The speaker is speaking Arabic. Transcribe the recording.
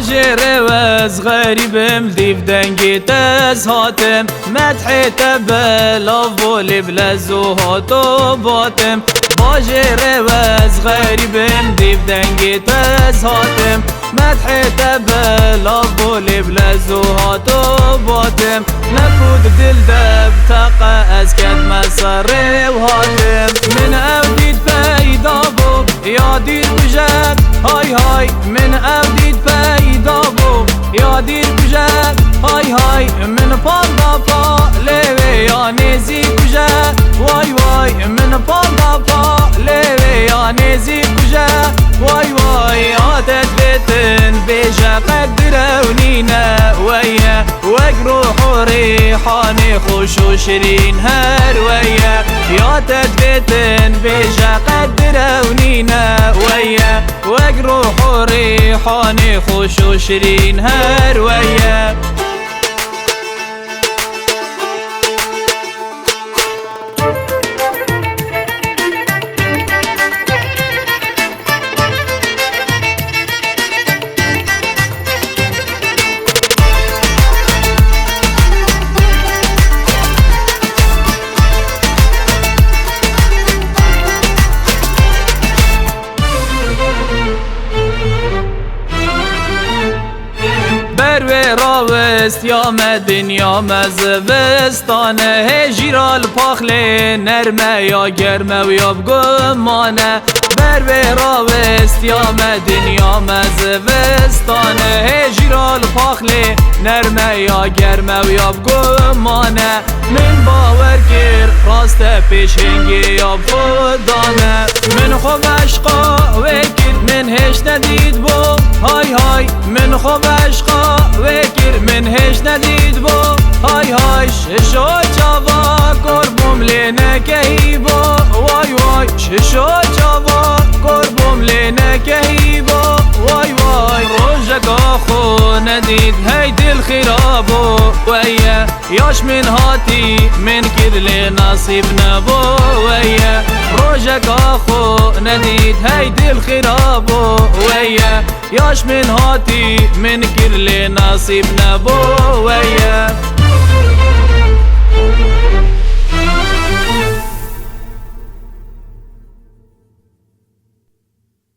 باجر وز غريبم ديف دنگي تز هاتم مدحي تبلا فولي بلزو هاتو باتم باجر وز غريبم ديف دنگي تز هاتم مدحي تبلا فولي بلزو هاتو باتم نكود دل دب تاقا اسكت مساري وهاتم من اوديد پیدا بو يادير بجد هاي هاي من اوديد پیدا بو يادير بجد هاي هاي من پاندا پا لوي يا نزي بجد واي واي من پاندا پا لوي يا نزي بجد واي واي عادت بيتن بيجا قدرونينا ويا واقروح ريحاني خوش وشرين هرويا يا تدبيتن بيجا قدرونينا ويا واقروح ريحاني خوش وشرين هرويا راوست یا مدن یا مزوستانه هجیرال پاخله نرمه یا گرمه و یا بگمانه بر راوست یا مدن یا مزوستانه هجیرال پاخله نرمه یا گرمه و یا بگمانه من باور کر راست پیش هنگی یا خودانه من خوب عشقا وکر من هش ندید بو های های من خوب عشقا وکر من هش ندید بو های های ششو چاوا قربم لینه کهی بو وای وای ششو چاوا قربم لینه کهی بو وای وای روزگا خو ندید هی دل خرابو ویا یاش من هاتی من کرل نصیب نبو ویا روزگا خو ندید هی دل خرابو ویا یاش من هاتی من کرل نصیب نبو ویا